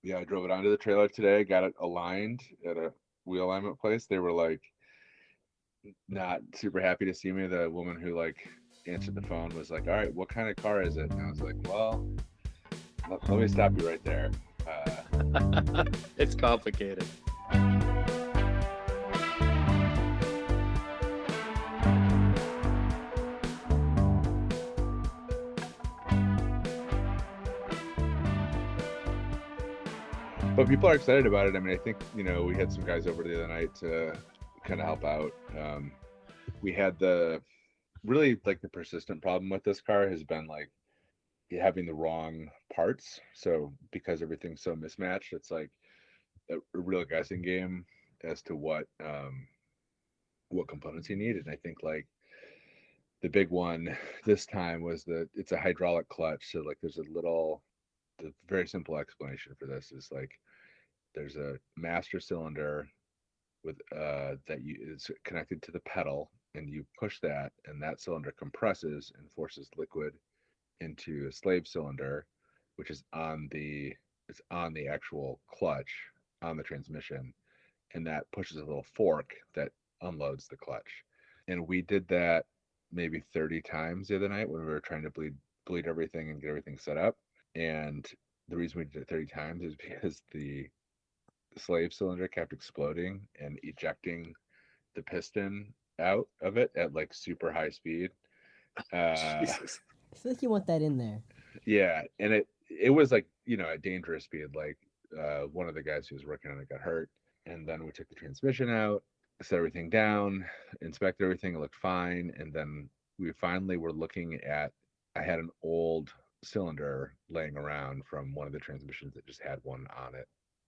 Yeah, I drove it onto the trailer today, got it aligned at a wheel alignment place. They were like not super happy to see me. The woman who like answered the phone was like, "All right, what kind of car is it?" And I was like, "Well, let me stop you right there." Uh, It's complicated. but people are excited about it. I mean, I think we had some guys over the other night to kind of help out. We had the really like the persistent problem with this car has been like having the wrong parts. So because everything's so mismatched, it's like a real guessing game as to what components you need. And I think like the big one this time was that it's a hydraulic clutch. So like there's a little the very simple explanation for this is like there's a master cylinder with that is connected to the pedal, and you push that and that cylinder compresses and forces liquid into a slave cylinder, which is on the actual clutch on the transmission, and that pushes a little fork that unloads the clutch. And we did that maybe 30 times the other night when we were trying to bleed everything and get everything set up. And the reason we did it 30 times is because the slave cylinder kept exploding and ejecting the piston out of it at like super high speed. Uh, Jesus. I feel like you want that in there. yeah, and it was like at dangerous speed. Like one of the guys who was working on it got hurt, and then we took the transmission out, set everything down, inspected everything. It looked fine, and then we finally were looking at. I had an old cylinder laying around from one of the transmissions that just had one on it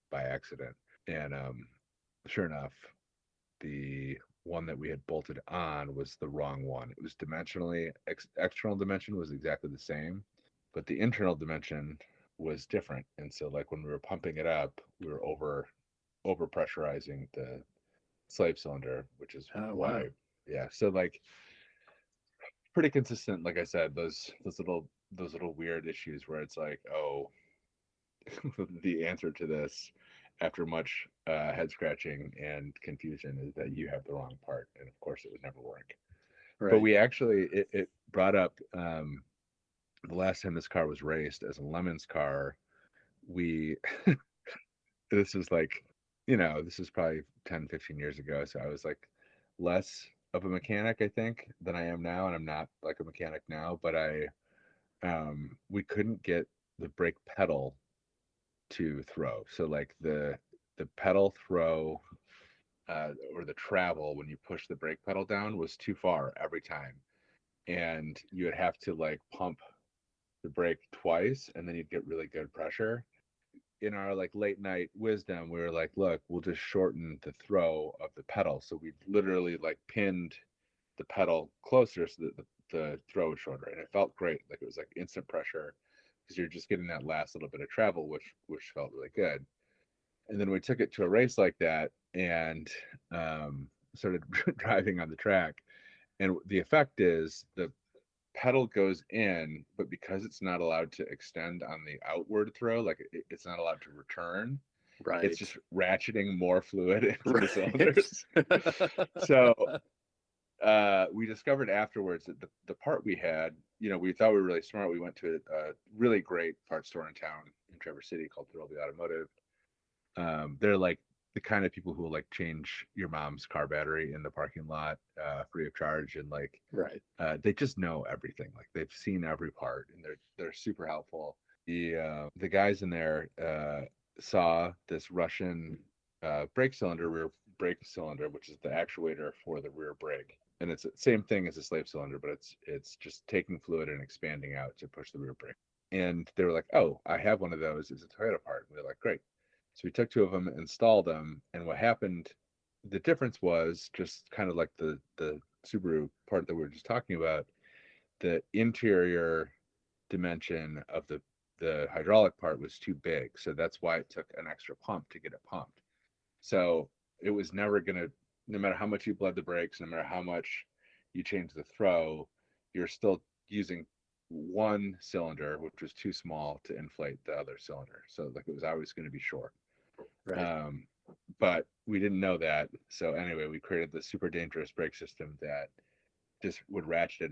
by accident, and sure enough, the one that we had bolted on was the wrong one. It was dimensionally external dimension was exactly the same, but the internal dimension was different. And so like when we were pumping it up, we were over pressurizing the slave cylinder, which is Oh, wow. why yeah. So like pretty consistent, like I said, those little weird issues where it's like, oh, the answer to this after much head scratching and confusion is that you have the wrong part, and of course it would never work. But Right. we actually it brought up the last time this car was raced as a Lemons car. We this was like this is probably 10-15 years ago, so I was like less of a mechanic I think than I am now, and I'm not like a mechanic now, but I we couldn't get the brake pedal to throw. So like the pedal throw or the travel when you push the brake pedal down was too far every time, and you would have to like pump the brake twice, and then you'd get really good pressure. In our like late night wisdom, we were like, look, we'll just shorten the throw of the pedal. So we literally like pinned the pedal closer so that the throw was shorter, and it felt great. Like it was like instant pressure because you're just getting that last little bit of travel, which felt really good. And then we took it to a race like that and started driving on the track. And the effect is the pedal goes in, but because it's not allowed to extend on the outward throw, like it's not allowed to return, it's Right. just ratcheting more fluid into the Right. cylinders. So we discovered afterwards that the part we had, we thought we were really smart. We went to a really great parts store in town in Traverse City called Rory Automotive. They're like the kind of people who will like change your mom's car battery in the parking lot free of charge, and like Right. they just know everything. Like they've seen every part, and they're super helpful. The guys in there saw this Russian rear brake cylinder, which is the actuator for the rear brake, and it's the same thing as a slave cylinder, but it's just taking fluid and expanding out to push the rear brake. And they were like, "Oh, I have one of those. It's a Toyota part." And we're like, "Great." So we took two of them, installed them, and what happened? The difference was just kind of like the Subaru part that we were just talking about. The interior dimension of the hydraulic part was too big, so that's why it took an extra pump to get it pumped. So it was never gonna, no matter how much you bled the brakes, no matter how much you change the throw, you're still using one cylinder, which was too small to inflate the other cylinder. So like it was always going to be short. Right. Um, but we didn't know that. So anyway, we created this super dangerous brake system that just would ratchet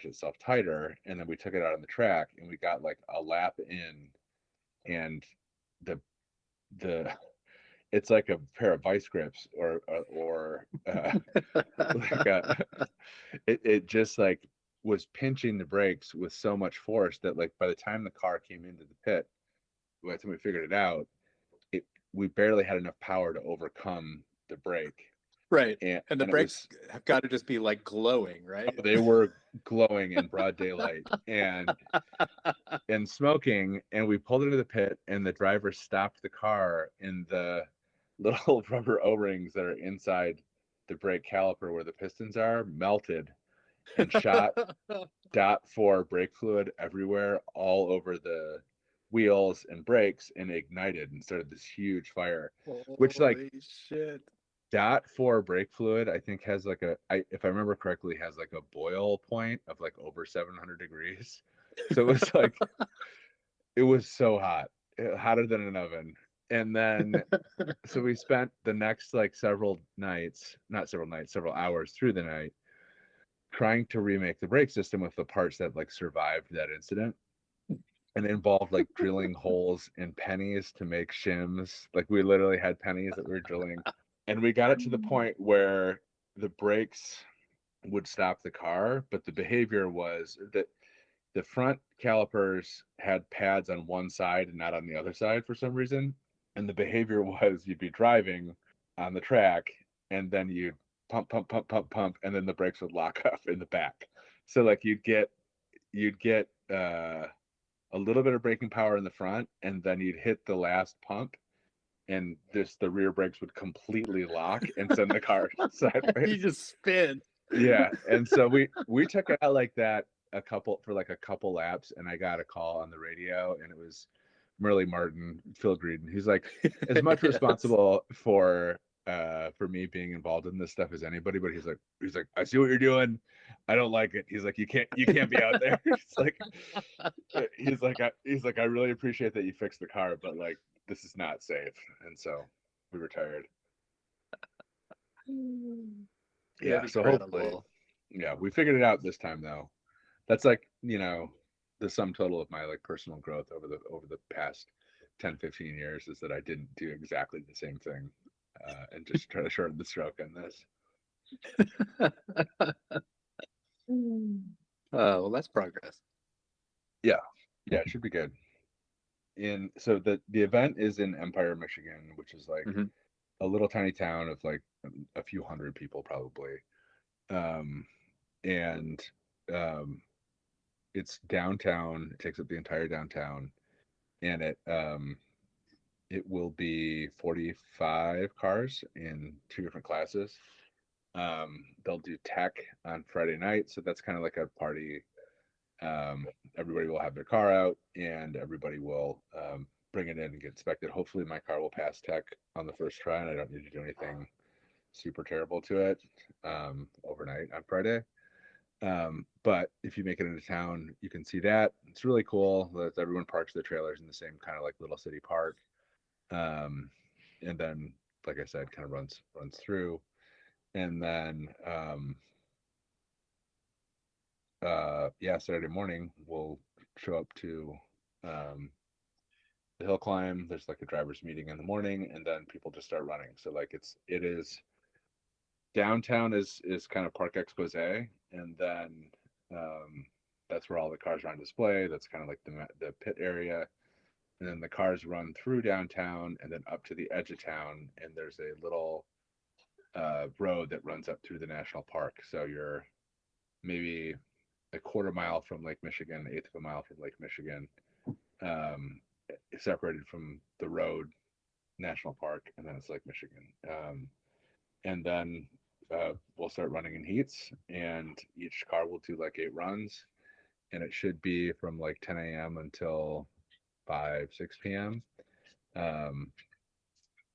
itself tighter. And then we took it out on the track and we got like a lap in, and the the it's like a pair of vice grips or like a it just like was pinching the brakes with so much force that like by the time the car came into the pit, by the time we figured it out, it we barely had enough power to overcome the brake. Right. and And the and it brakes was have got to just be like glowing, right? they were glowing in broad daylight and smoking, and we pulled into the pit and the driver stopped the car, and the little rubber o-rings that are inside the brake caliper where the pistons are melted and shot .4 brake fluid everywhere all over the wheels and brakes and ignited and started this huge fire, which like Holy shit. .4 brake fluid I think has like if I remember correctly, has like a boil point of like over 700 degrees. So it was like it was so hot, hotter than an oven. And then so we spent the next like several nights, not several nights, several hours through the night trying to remake the brake system with the parts that like survived that incident. And it involved like drilling holes in pennies to make shims. Like we literally had pennies that we were drilling. And we got it to the point where the brakes would stop the car, but the behavior was that the front calipers had pads on one side and not on the other side for some reason. And the behavior was you'd be driving on the track and then you'd pump, and then the brakes would lock up in the back. So like you'd get a little bit of braking power in the front, and then you'd hit the last pump, and the rear brakes would completely lock and send the car You sideways. just spin. Yeah, and so we took it out like that a couple laps, and I got a call on the radio, and it was Merle Martin, Phil Greedon. He's like as much Yes. responsible for me being involved in this stuff as anybody, but he's like I see what you're doing. I don't like it. He's like you can't be out there. He's like I really appreciate that you fixed the car, but like this is not safe. And so we retired. Yeah, so hopefully, Incredible. yeah, we figured it out this time though. That's like, the sum total of my like personal growth over the past 10-15 years is that I didn't do exactly the same thing, and just try to shorten the stroke on this. Oh, well, that's progress. Yeah, yeah, it should be good. So the event is in Empire, Michigan, which is like Hmm. a little tiny town of like a few hundred people probably. Um, and um, it's downtown. It takes up the entire downtown, and it will be 45 cars in two different classes. They'll do tech on Friday night, so that's kind of like a party. Everybody will have their car out, and everybody will bring it in and get inspected. Hopefully, my car will pass tech on the first try, and I don't need to do anything super terrible to it overnight on Friday. But if you make it into town, you can see that. It's really cool that everyone parks their trailers in the same kind of like little city park. Um, and then, like I said, kind of runs through. And then yeah, Saturday morning we'll show up to um the hill climb. There's like a driver's meeting in the morning, and then people just start running. So like it is downtown is kind of park expose, and then um that's where all the cars are on display. That's kind of like the pit area. And then the cars run through downtown and then up to the edge of town, and there's a little road that runs up through the national park. So you're maybe a quarter mile from Lake Michigan, eighth of a mile from Lake Michigan, um, separated from the road national park, and then it's Lake Michigan. And then we'll start running in heats, and each car will do like 8 runs, and it should be from like 10 a.m. until 5-6 p.m. Um,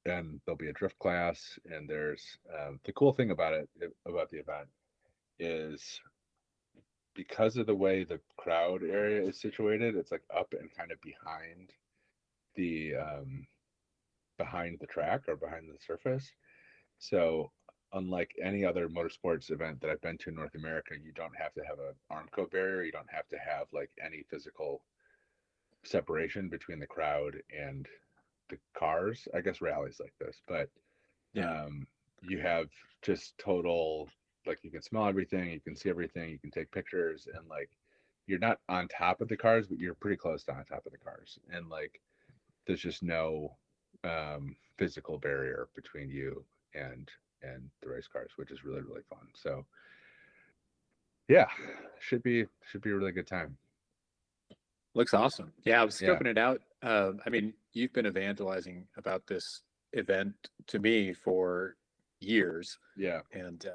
and there'll be a drift class, and there's the cool thing about the event is because of the way the crowd area is situated, it's like up and kind of the behind the track or behind the surface. So unlike any other motorsports event that I've been to in North America, you don't have to have an Armco barrier. You don't have to have like any physical separation between the crowd and the cars. I guess rallies like this, but Yeah. you have just total, like, you can smell everything, you can see everything, you can take pictures, and like you're not on top of the cars, but you're pretty close to on top of the cars, and like there's just no physical barrier between you and the race cars, which is really really fun. So yeah, should be a really good time. Looks awesome. Yeah, I was Yeah, scoping it out. I mean, you've been evangelizing about this event to me for years, yeah, and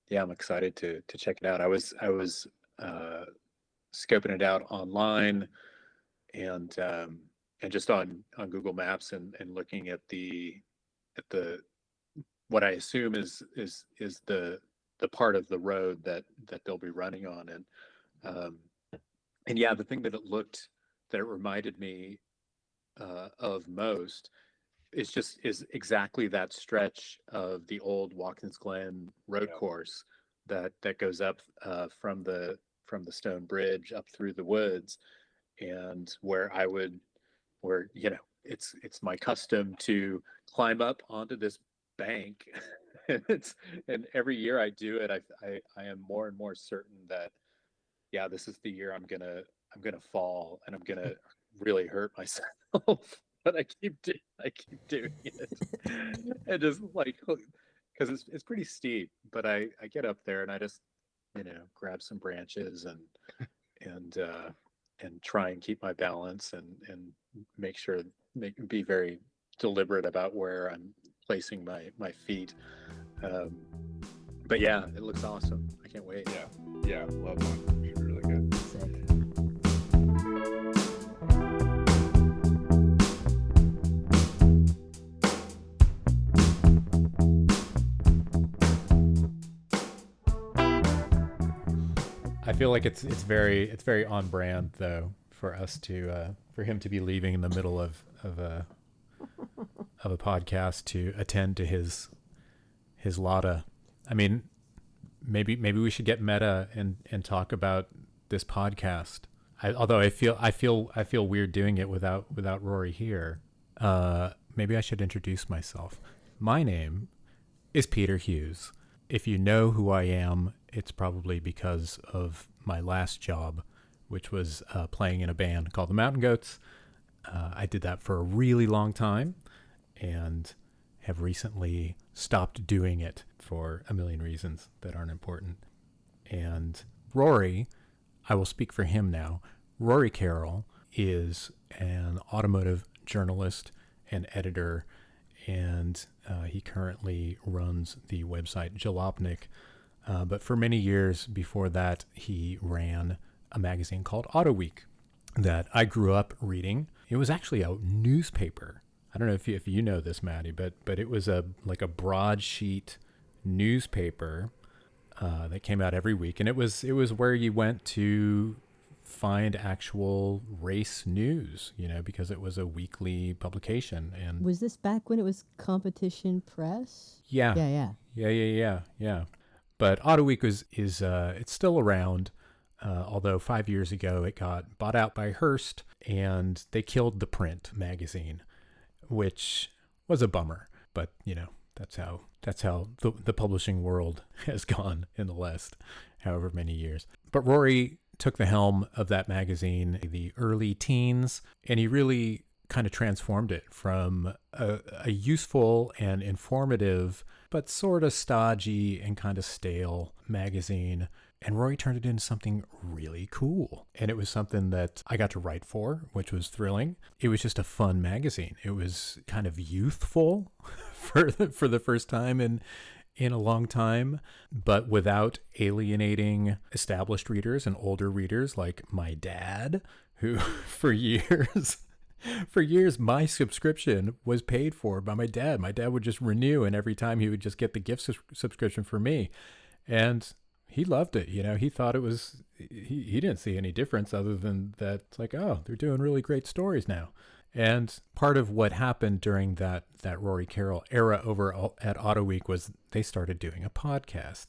yeah, I'm excited to check it out. I was uh, scoping it out online and just on Google Maps and looking at the what I assume is the part of the road that they'll be running on, um, and yeah, the thing that it reminded me of most is exactly that stretch of the old Watkins Glen road yeah, course that goes up from the stone bridge up through the woods, and where it's my custom to climb up onto this bank. it's and every year I do it, I am more and more certain that yeah, this is the year I'm gonna fall and I'm gonna really hurt myself. But I keep doing it, and just like because it's pretty steep. But I get up there and I just grab some branches and and try and keep my balance and make sure be very deliberate about where I'm placing my feet. Um, but yeah, it looks awesome. I can't wait. yeah, yeah. Love one. Should be really good. Sick. I feel like it's very on brand though for us to for him to be leaving in the middle of a podcast to attend to his Lada. I mean, maybe we should get meta and talk about this podcast. Although I feel weird doing it without Rory here. Maybe I should introduce myself. My name is Peter Hughes. If you know who I am, it's probably because of my last job, which was playing in a band called the Mountain Goats. I did that for a really long time and have recently stopped doing it for a million reasons that aren't important. And Rory, I will speak for him now. Rory Carroll is an automotive journalist and editor, and he currently runs the website Jalopnik. But for many years before that, he ran a magazine called Auto Week that I grew up reading. It was actually a newspaper. I don't know if you know this, Matty, but it was like a broadsheet newspaper that came out every week, and it was where you went to find actual race news, because it was a weekly publication. And Was this back when it was Competition Press? yeah, Yeah. But Auto Week is it's still around, although 5 years ago it got bought out by Hearst, and they killed the print magazine, which was a bummer. But that's how the publishing world has gone in the last however many years. But Rory took the helm of that magazine in the early teens, and he really kind of transformed it from a useful and informative, but sort of stodgy and kind of stale magazine. And Rory turned it into something really cool. And it was something that I got to write for, which was thrilling. It was just a fun magazine. It was kind of youthful for the first time in a long time, but without alienating established readers and older readers like my dad, who for years my subscription was paid for by my dad. My dad would just renew, and every time he would just get the gift subscription for me. And he loved it. He thought it was, he didn't see any difference other than that. It's like, oh, they're doing really great stories now. And part of what happened during that Rory Carroll era over at Auto Week was they started doing a podcast.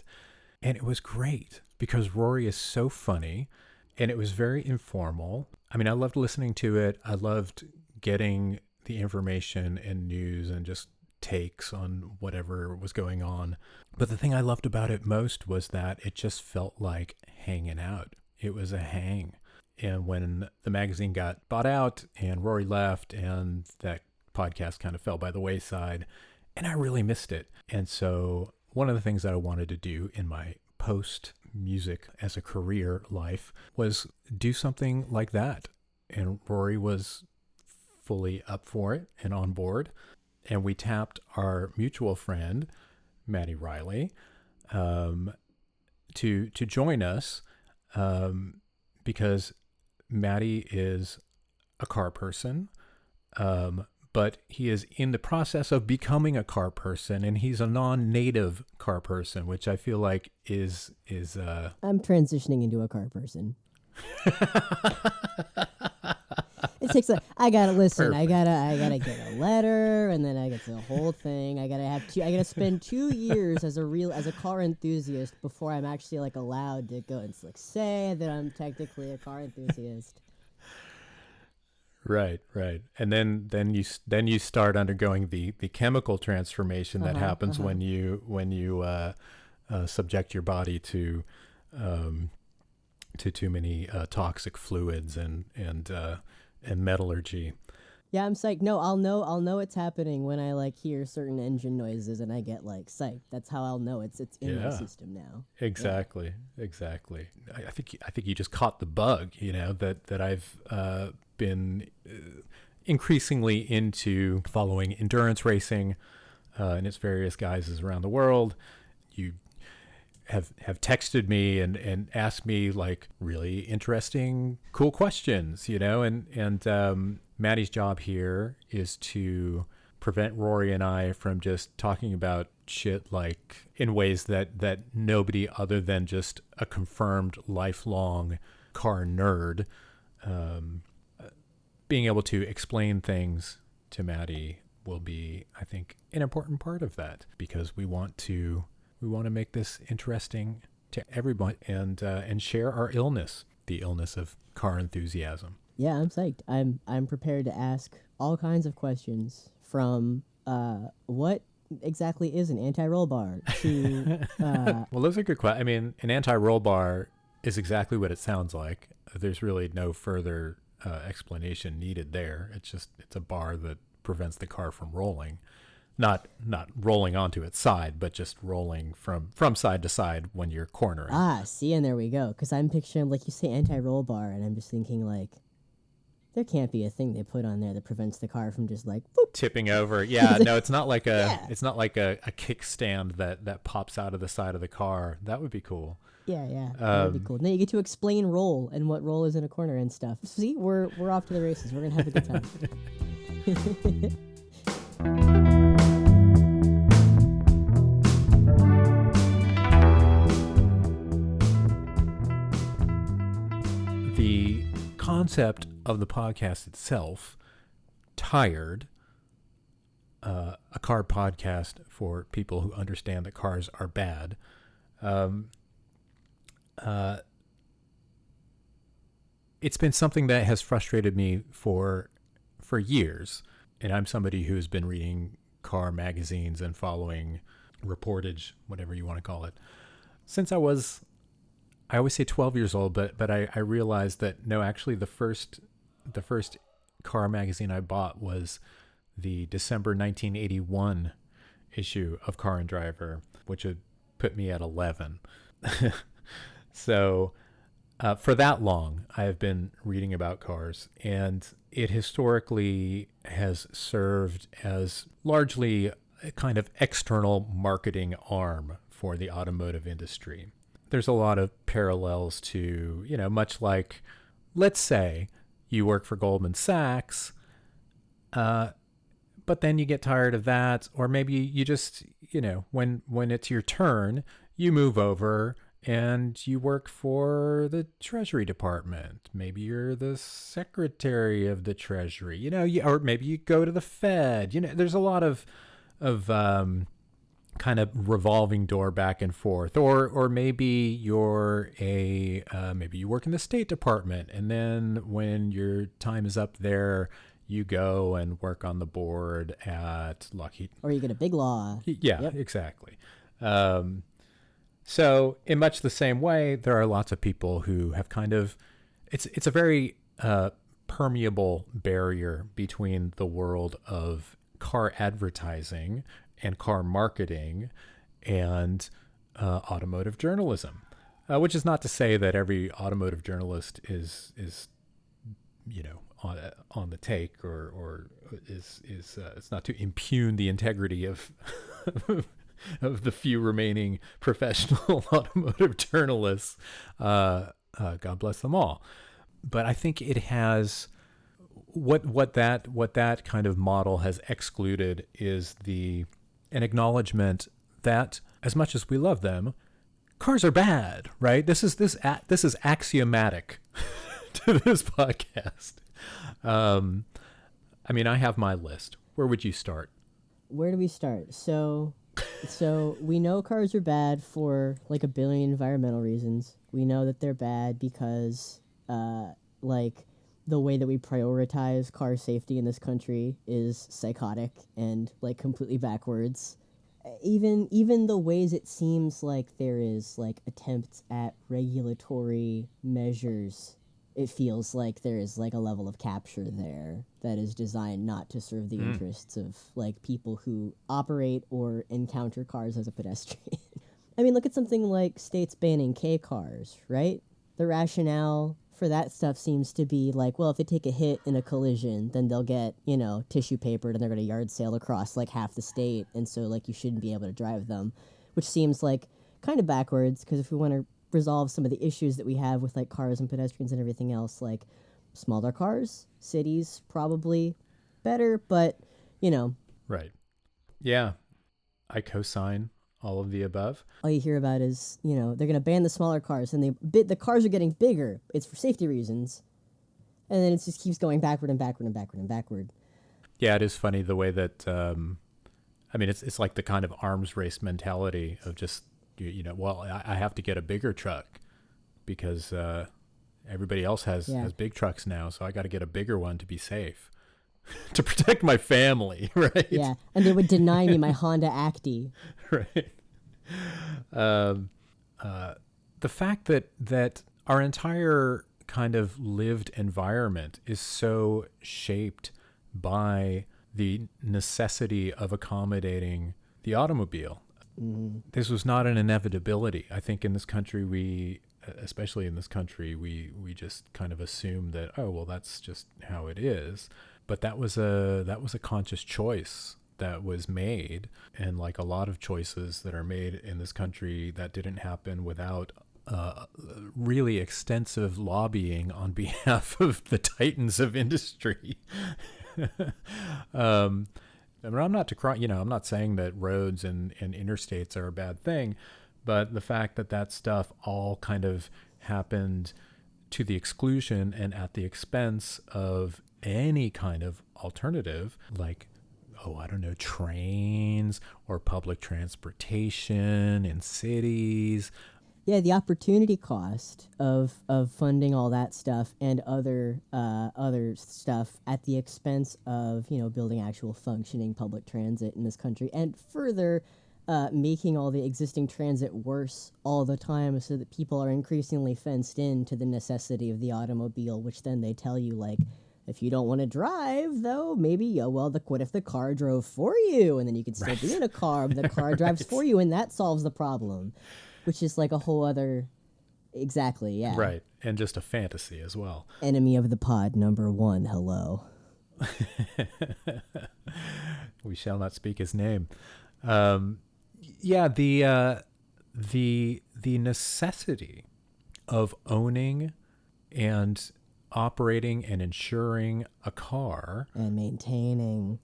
And it was great because Rory is so funny and it was very informal. I mean, I loved listening to it. I loved getting the information and news and just takes on whatever was going on. But the thing I loved about it most was that it just felt like hanging out. It was a hang. And when the magazine got bought out and Rory left and that podcast kind of fell by the wayside, and I really missed it. And so one of the things that I wanted to do in my post music as a career life was do something like that. And Rory was fully up for it and on board. And we tapped our mutual friend, Matty Riley, to join us because Matty is a car person, but he is in the process of becoming a car person, and he's a non-native car person, which I feel like is I'm transitioning into a car person. It takes I gotta listen. Perfect. I gotta get a letter, and then I get the whole thing. I gotta spend 2 years as a car enthusiast before I'm actually like allowed to go and like say that I'm technically a car enthusiast. Right. And then you start undergoing the chemical transformation that happens when you subject your body to too many toxic fluids and metallurgy. Yeah, I'm psyched. No, I'll know it's happening when I like hear certain engine noises and I get like psyched. That's how I'll know it's in my system now. Exactly. I think you just caught the bug. That I've been increasingly into following endurance racing in its various guises around the world. You have texted me and asked me like really interesting, cool questions, and Matty's job here is to prevent Rory and I from just talking about shit like in ways that nobody other than just a confirmed lifelong car nerd being able to explain things to Matty will be, I think, an important part of that, because we want to make this interesting to everyone and share our illness, the illness of car enthusiasm. Yeah, I'm psyched. I'm prepared to ask all kinds of questions from what exactly is an anti-roll bar to Well, those are good questions. I mean, an anti-roll bar is exactly what it sounds like. There's really no further explanation needed there. It's a bar that prevents the car from rolling. Not rolling onto its side, but just rolling from side to side when you're cornering. See, and there we go. Because I'm picturing, like you say, anti-roll bar, and I'm just thinking, like, there can't be a thing they put on there that prevents the car from just like boop. Tipping over. Yeah, no, it's not like a kickstand that pops out of the side of the car. That would be cool. Yeah, that would be cool. Now you get to explain roll and what roll is in a corner and stuff. See, we're off to the races. We're gonna have a good time. The concept of the podcast itself, Tired, a car podcast for people who understand that cars are bad, it's been something that has frustrated me for years. And I'm somebody who's been reading car magazines and following reportage, whatever you want to call it, since I always say 12 years old, but I realized that no, actually the first car magazine I bought was the December 1981 issue of Car and Driver, which would put me at 11. So for that long, I have been reading about cars, and it historically has served as largely a kind of external marketing arm for the automotive industry. There's a lot of parallels to, much like, let's say you work for Goldman Sachs, but then you get tired of that, or maybe you just, when it's your turn, you move over and you work for the Treasury Department. Maybe you're the Secretary of the Treasury, or maybe you go to the Fed. There's a lot of kind of revolving door back and forth, or maybe you're maybe you work in the State Department, and then when your time is up there, you go and work on the board at Lockheed. Or you get a big law. Yeah, Yep. exactly. So in much the same way, there are lots of people who have kind of, it's a very permeable barrier between the world of car advertising and car marketing and automotive journalism, which is not to say that every automotive journalist is on the take, or is it's not to impugn the integrity of of the few remaining professional automotive journalists. God bless them all. But I think it has what that kind of model has excluded is an acknowledgement that as much as we love them, cars are bad, right? This is axiomatic to this podcast. I mean, I have my list. Where would you start? Where do we start? So we know cars are bad for like a billion environmental reasons. We know that they're bad because like the way that we prioritize car safety in this country is psychotic and like completely backwards. Even the ways it seems like there is like attempts at regulatory measures, it feels like there is like a level of capture there that is designed not to serve the interests of like people who operate or encounter cars as a pedestrian. I mean, look at something like states banning K cars, right? The rationale for that stuff seems to be like, well, if they take a hit in a collision, then they'll get, tissue papered and they're going to yard sale across like half the state. And so like you shouldn't be able to drive them, which seems like kind of backwards, because if we want to resolve some of the issues that we have with like cars and pedestrians and everything else, like smaller cars, cities probably better, but Right. Yeah. I co-sign all of the above. all you hear about is, they're going to ban the smaller cars and the cars are getting bigger. It's for safety reasons. And then it just keeps going backward and backward and backward and backward. Yeah, it is funny the way that, I mean, it's like the kind of arms race mentality of just, well, I have to get a bigger truck because everybody else has big trucks now, so I got to get a bigger one to be safe, to protect my family, right? Yeah, and they would deny me my Honda Acti. Right. The fact that our entire kind of lived environment is so shaped by the necessity of accommodating the automobile. This was not an inevitability. I think in this country, especially in this country, we just kind of assume that, oh, well, that's just how it is. But that was a conscious choice that was made, and like a lot of choices that are made in this country, that didn't happen without really extensive lobbying on behalf of the titans of industry. I mean, I'm not saying that roads and interstates are a bad thing, but the fact that stuff all kind of happened to the exclusion and at the expense of any kind of alternative, like, I don't know, trains or public transportation in cities. Yeah, the opportunity cost of funding all that stuff and other stuff at the expense of building actual functioning public transit in this country, and further making all the existing transit worse all the time, so that people are increasingly fenced in to the necessity of the automobile, which then they tell you, like, if you don't want to drive, though, maybe, what if the car drove for you, and then you could still be in a car, but the car drives for you, and that solves the problem. Which is like a whole other, exactly, yeah. Right, and just a fantasy as well. Enemy of the pod number 1, hello. We shall not speak his name. Yeah, the necessity of owning and operating and insuring a car And maintaining.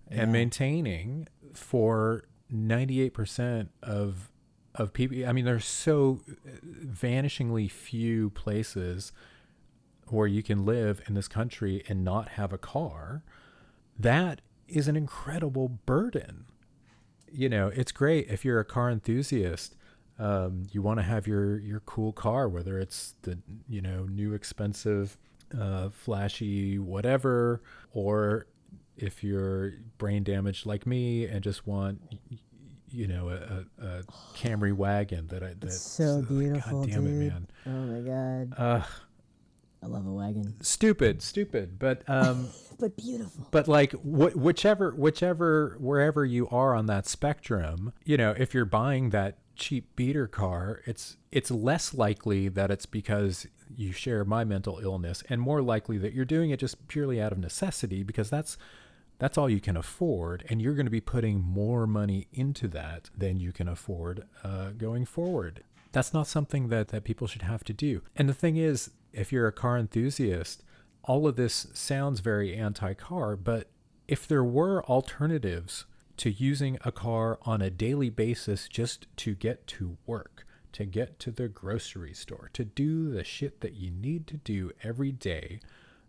for 98% of of people. I mean, there's so vanishingly few places where you can live in this country and not have a car. That is an incredible burden. You know, it's great if you're a car enthusiast. You want to have your cool car, whether it's the, you know, new expensive, flashy whatever, or if you're brain damaged like me and just want, you know, a Camry wagon It's so beautiful, God damn dude. it, man. Oh my god. I love a wagon. Stupid, but But beautiful. but like whichever wherever you are on that spectrum, you know, if you're buying that cheap beater car, it's less likely that it's because you share my mental illness, and more likely that you're doing it just purely out of necessity, because that's all you can afford, and you're going to be putting more money into that than you can afford going forward. That's not something that people should have to do. And the thing is, if you're a car enthusiast, all of this sounds very anti-car, but if there were alternatives to using a car on a daily basis just to get to work, to get to the grocery store, to do the shit that you need to do every day,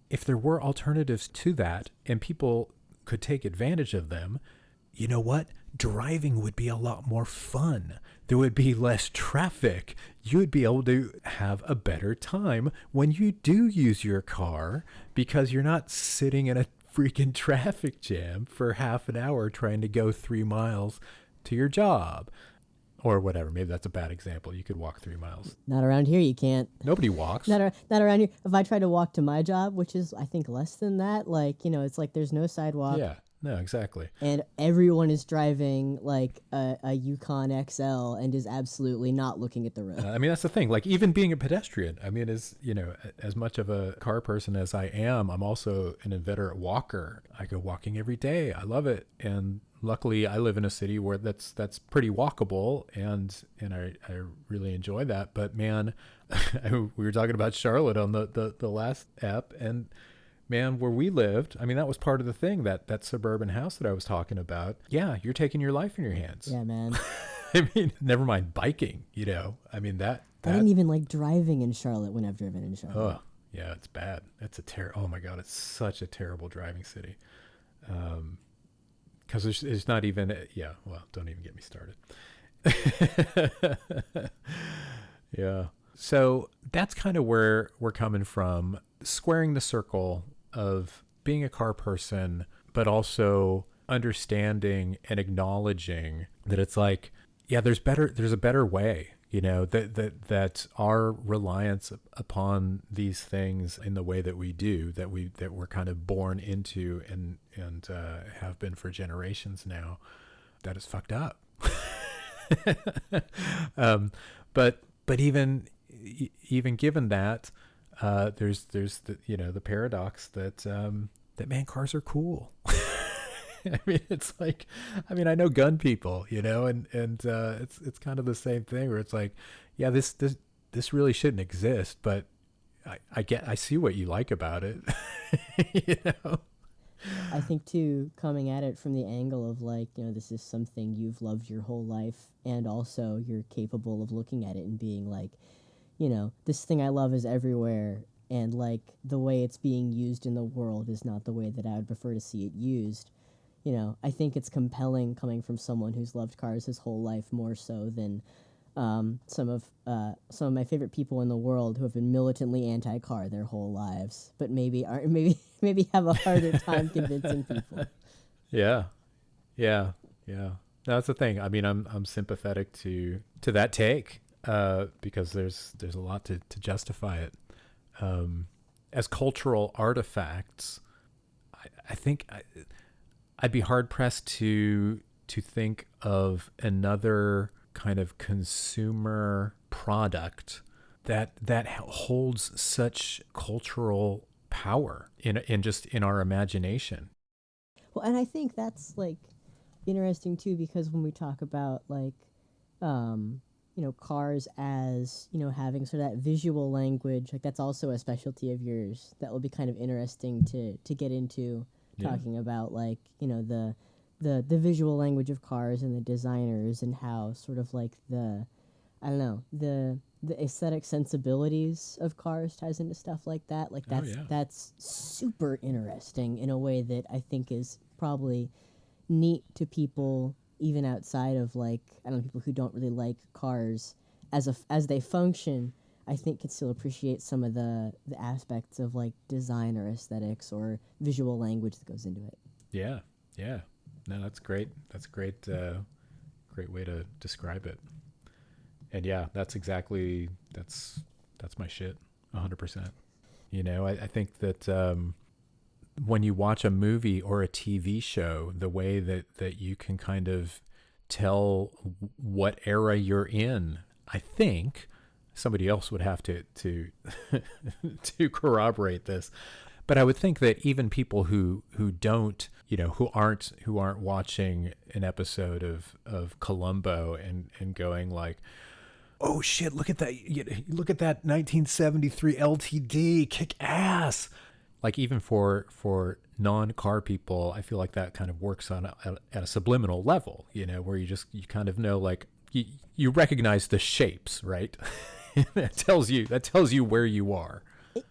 if there were alternatives to that and people could take advantage of them, you know what? Driving would be a lot more fun. There would be less traffic. You would be able to have a better time when you do use your car, because you're not sitting in a freaking traffic jam for half an hour trying to go 3 miles to your job. Or whatever. Maybe that's a bad example. You could walk 3 miles. Not around here, you can't. Nobody walks. Not around here. If I try to walk to my job, which is, I think, less than that, like, you know, it's like there's no sidewalk. Yeah. No, exactly. And everyone is driving like a Yukon XL and is absolutely not looking at the road. I mean, that's the thing. Like, even being a pedestrian, I mean, you know, as much of a car person as I am, I'm also an inveterate walker. I go walking every day. I love it. And luckily I live in a city where that's pretty walkable, and I really enjoy that. But man, we were talking about Charlotte on the last ep, and man, where we lived, I mean, that was part of the thing, that suburban house that I was talking about. Yeah, you're taking your life in your hands. Yeah, man. I mean, never mind biking, you know. I mean, I didn't even like driving in Charlotte when I've driven in Charlotte. Oh, yeah, it's bad. It's oh my God, it's such a terrible driving city. Because there's not even, yeah, well, don't even get me started. Yeah. So that's kind of where we're coming from, squaring the circle of being a car person, but also understanding and acknowledging that it's like, yeah, there's a better way, you know, that our reliance upon these things in the way that we do, that we're kind of born into and have been for generations now, that is fucked up. But even given that, there's the, you know, the paradox that man, cars are cool. I mean, it's like, I mean, I know gun people, you know, and it's kind of the same thing where it's like, yeah, this really shouldn't exist, but I see what you like about it. You know? I think too, coming at it from the angle of like, you know, this is something you've loved your whole life, and also you're capable of looking at it and being like, you know, this thing I love is everywhere, and like the way it's being used in the world is not the way that I would prefer to see it used. You know, I think it's compelling coming from someone who's loved cars his whole life, more so than some of my favorite people in the world who have been militantly anti-car their whole lives, but maybe have a harder time convincing people. Yeah. That's the thing. I mean, I'm sympathetic to that take, because there's a lot to justify it. As cultural artifacts, I think I'd be hard pressed to think of another kind of consumer product that holds such cultural power in our imagination. Well, and I think that's like interesting too, because when we talk about like you know, cars as, you know, having sort of that visual language, like that's also a specialty of yours that will be kind of interesting to get into, talking about like, you know, the the visual language of cars and the designers, and how sort of like the, I don't know, the aesthetic sensibilities of cars ties into stuff like that. Like that's super interesting in a way that I think is probably neat to people even outside of, like, I don't know, people who don't really like cars as they function. I think can still appreciate some of the aspects of like design or aesthetics or visual language that goes into it. Yeah. No, that's great. That's a great way to describe it. And yeah, that's my shit, 100%. You know, I think that when you watch a movie or a TV show, the way that you can kind of tell what era you're in, I think somebody else would have to to corroborate this, but I would think that even people who don't, you know, who aren't watching an episode of Columbo and going like, oh shit, look at that 1973 LTD, kick ass. Like even for non-car people, I feel like that kind of works at a subliminal level, you know, where you kind of know, like you recognize the shapes, right? that tells you where you are.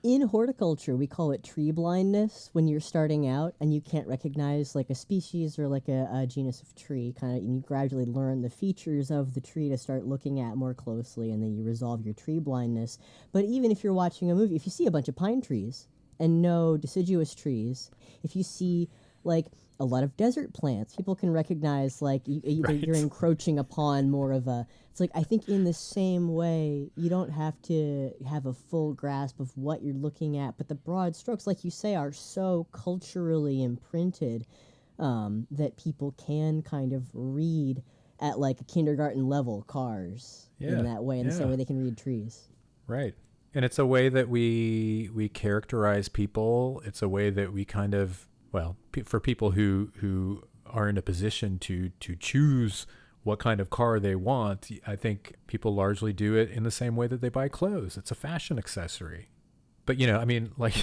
In horticulture, we call it tree blindness, when you're starting out and you can't recognize like a species or like a genus of tree, kind of, and you gradually learn the features of the tree to start looking at more closely, and then you resolve your tree blindness. But even if you're watching a movie, if you see a bunch of pine trees and no deciduous trees, if you see like a lot of desert plants, people can recognize like you're encroaching upon more of a, it's like, I think in the same way, you don't have to have a full grasp of what you're looking at, but the broad strokes, like you say, are so culturally imprinted that people can kind of read at like a kindergarten level cars in that way, in the same way they can read trees. Right. And it's a way that we characterize people. It's a way that we kind of, well, for people who are in a position to choose what kind of car they want, I think people largely do it in the same way that they buy clothes. It's a fashion accessory. But, you know, I mean, like,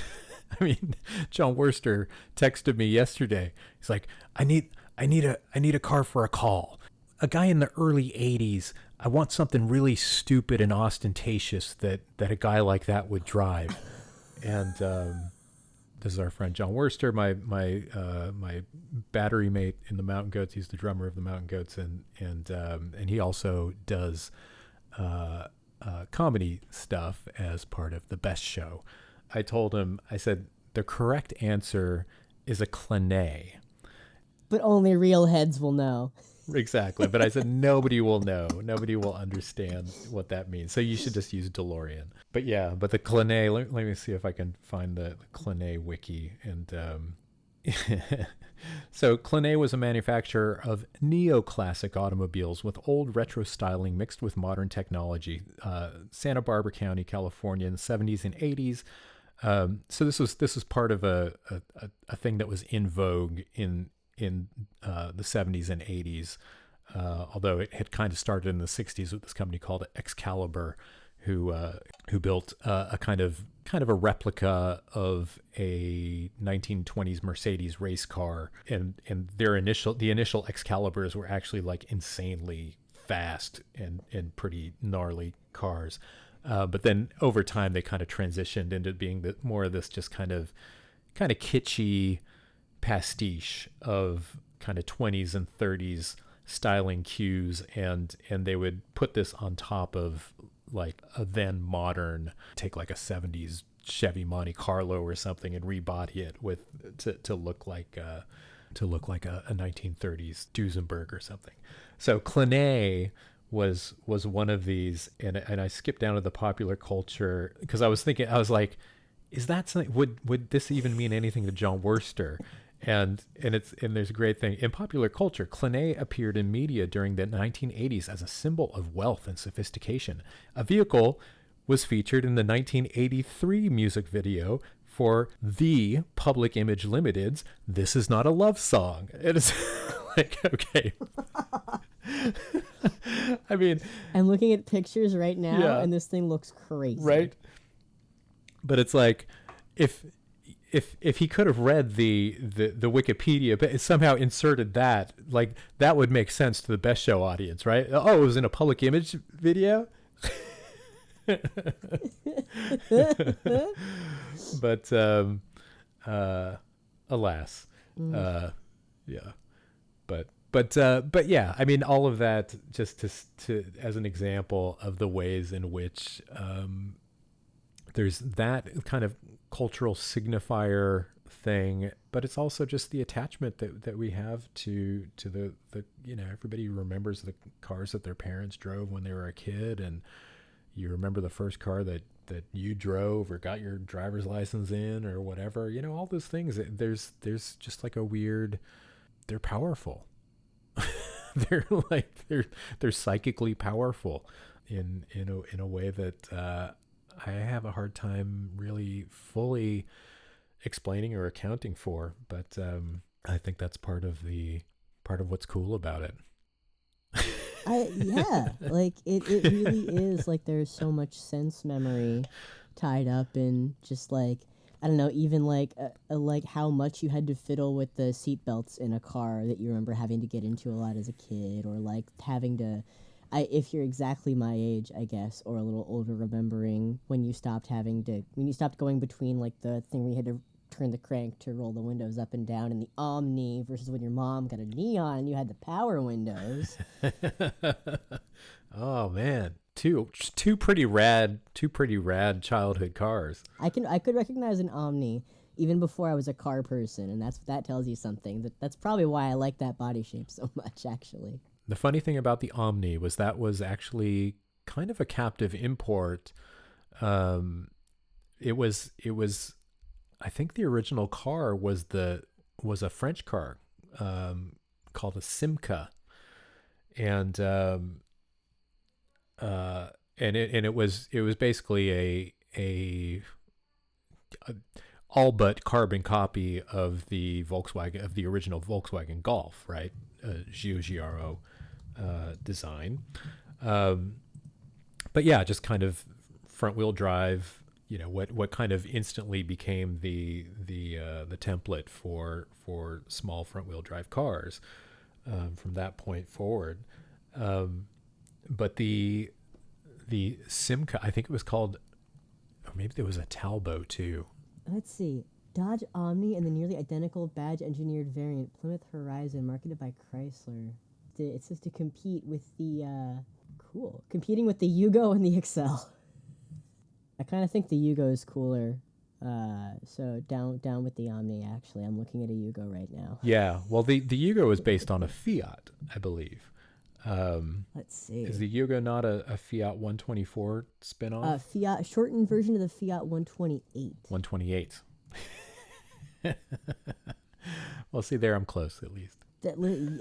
John Worster texted me yesterday. He's like, I need a car for a call. A guy in the early 80s, I want something really stupid and ostentatious that a guy like that would drive. And this is our friend John Worster, my battery mate in the Mountain Goats. He's the drummer of the Mountain Goats, and he also does comedy stuff as part of the Best Show. I told him, I said, the correct answer is a Clanay. But only real heads will know. Exactly. But I said, nobody will know. Nobody will understand what that means. So you should just use DeLorean. But yeah, but the Clanay, let me see if I can find the Clanay wiki. And so Clanay was a manufacturer of neoclassic automobiles with old retro styling mixed with modern technology. Santa Barbara County, California in the 70s and 80s. So this was part of a thing that was in vogue in the 70s and 80s, although it had kind of started in the 60s with this company called Excalibur, who built a kind of a replica of a 1920s Mercedes race car, and the initial Excaliburs were actually like insanely fast and pretty gnarly cars, but then over time they kind of transitioned into being more of this just kind of kitschy pastiche of kind of 20s and 30s styling cues, and they would put this on top of like a then modern, take like a 70s Chevy Monte Carlo or something and rebody it with to look like a 1930s Duesenberg or something. So Clanay was one of these, and I skipped down to the popular culture because I was thinking, I was like, is that something, would this even mean anything to John Worster? And there's a great thing. In popular culture, Clanay appeared in media during the 1980s as a symbol of wealth and sophistication. A vehicle was featured in the 1983 music video for the Public Image Limited's This Is Not a Love Song. It is like, okay. I mean, I'm looking at pictures right now, and this thing looks crazy. Right? But it's like, if if he could have read the Wikipedia, but somehow inserted that, like that would make sense to the Best Show audience, right? Oh, it was in a public image video. But alas, yeah. But yeah, I mean, all of that just to as an example of the ways in which there's that kind of cultural signifier thing, but it's also just the attachment that we have to the everybody remembers the cars that their parents drove when they were a kid, and you remember the first car that you drove or got your driver's license in or whatever, all those things. There's just like a weird, they're powerful. They're like they're psychically powerful in a way that I have a hard time really fully explaining or accounting for, but I think that's part of what's cool about it. Yeah, like it really is like there's so much sense memory tied up in just like, I don't know, even like how much you had to fiddle with the seatbelts in a car that you remember having to get into a lot as a kid, or like having to, if you're exactly my age, I guess, or a little older, remembering when you stopped going between like the thing where you had to turn the crank to roll the windows up and down in the Omni versus when your mom got a Neon and you had the power windows. Oh man, two pretty rad childhood cars. I could recognize an Omni even before I was a car person, and that tells you something. That's probably why I like that body shape so much, actually. The funny thing about the Omni was that was actually kind of a captive import. It was I think the original car was a French car called a Simca, and it was basically a all but carbon copy of the original Volkswagen Golf, right? Giugiaro design. But yeah, just kind of front wheel drive. What kind of instantly became the template for small front wheel drive cars from that point forward. But the Simca, I think it was called, or maybe there was a Talbot too. Let's see. Dodge Omni and the nearly identical badge engineered variant Plymouth Horizon, marketed by Chrysler. It says to compete with competing with the Yugo and the Excel. I kind of think the Yugo is cooler. So down with the Omni, actually. I'm looking at a Yugo right now. Yeah, well, the Yugo is based on a Fiat, I believe. Let's see. Is the Yugo not a Fiat 124 spinoff? Fiat, shortened version of the Fiat 128. 128. Well, see, there I'm close at least.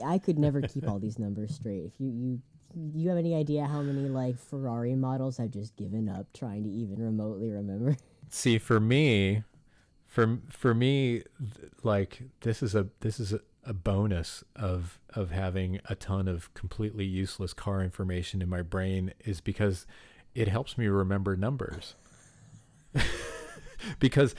I could never keep all these numbers straight. If you have any idea how many like Ferrari models I've just given up trying to even remotely remember? See, for me, like this is a bonus of having a ton of completely useless car information in my brain, is because it helps me remember numbers. because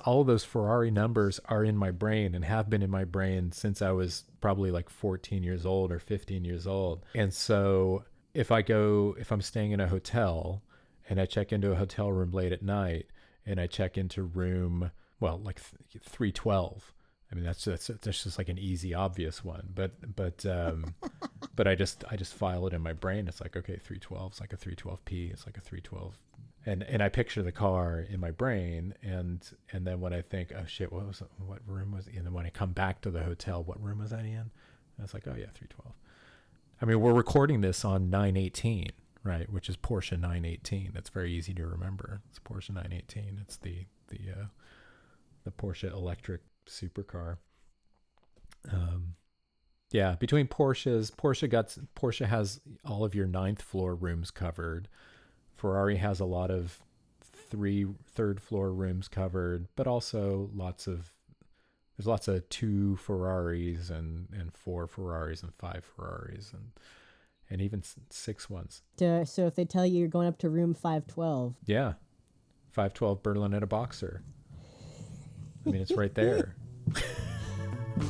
all of those Ferrari numbers are in my brain and have been in my brain since I was probably like 14 years old or 15 years old. And so if I'm staying in a hotel and I check into a hotel room late at night and I check into room, well, like 312. I mean, that's just like an easy, obvious one, but I just file it in my brain. It's like, okay, 312 is like a 312P. It's like a 312, and I picture the car in my brain, and then when I think, oh shit, what room was? And then when I come back to the hotel, what room was I in? And it's like, oh yeah, 312. I mean, we're recording this on 918, right? Which is Porsche 918. That's very easy to remember. It's Porsche 918. It's the Porsche electric supercar. Yeah, between Porsche has all of your 9th floor rooms covered. Ferrari has a lot of 3rd floor rooms covered, but also there's lots of 2 Ferraris and 4 Ferraris and 5 Ferraris and even 6 ones. So if they tell you you're going up to room 512. Yeah. 512 Berlinetta Boxer. I mean, it's right there.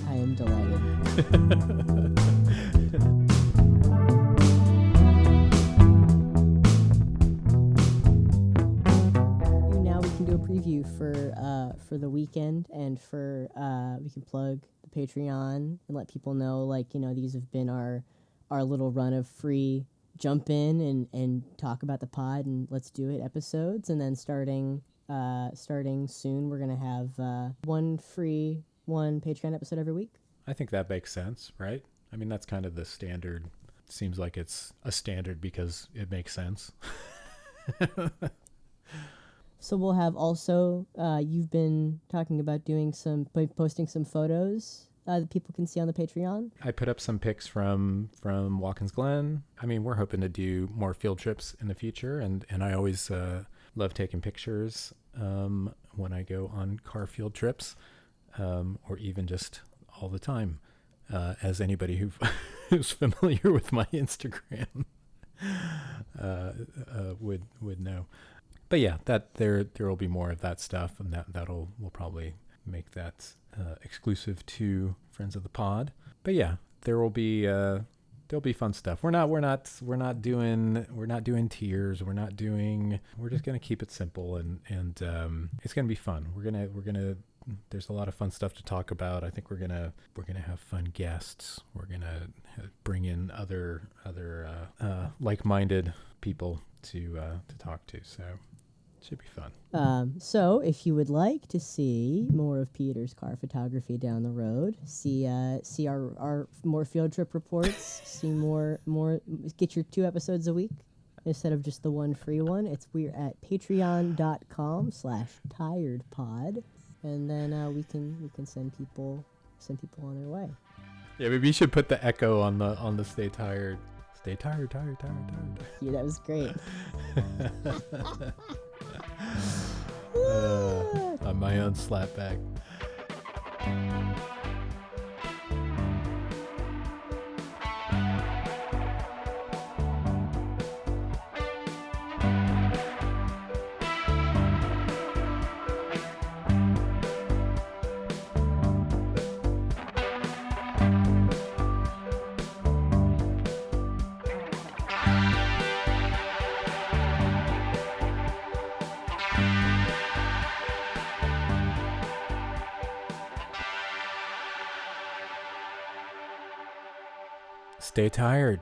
I am delighted. Now we can do a preview for the weekend, and for we can plug the Patreon and let people know, like, you know, these have been our little run of free jump in and talk about the pod and let's do it episodes, and then starting soon we're gonna have one Patreon episode every week. I think that makes sense, right? I mean, that's kind of the standard. Seems like it's a standard because it makes sense. So we'll have also, you've been talking about posting some photos that people can see on the Patreon. I put up some pics from Watkins Glen. I mean, we're hoping to do more field trips in the future, and I always love taking pictures when I go on car field trips, or even just all the time, as anybody who's familiar with my Instagram would know. But yeah, that there will be more of that stuff, and we'll probably make that exclusive to friends of the pod. But yeah, there'll be fun stuff. We're not doing tiers. We're just gonna keep it simple, and it's gonna be fun. We're gonna there's a lot of fun stuff to talk about. I think we're gonna have fun guests. We're gonna bring in other like-minded people to talk to. So it should be fun. So if you would like to see more of Peter's car photography down the road, see our more field trip reports, see more, get your 2 episodes a week instead of just the one free one. We're at patreon.com/tiredpod, and then we can send people on their way. Yeah, maybe you should put the echo on the stay tired. Stay tired. Yeah, that was great. On my own slapback. Stay tired.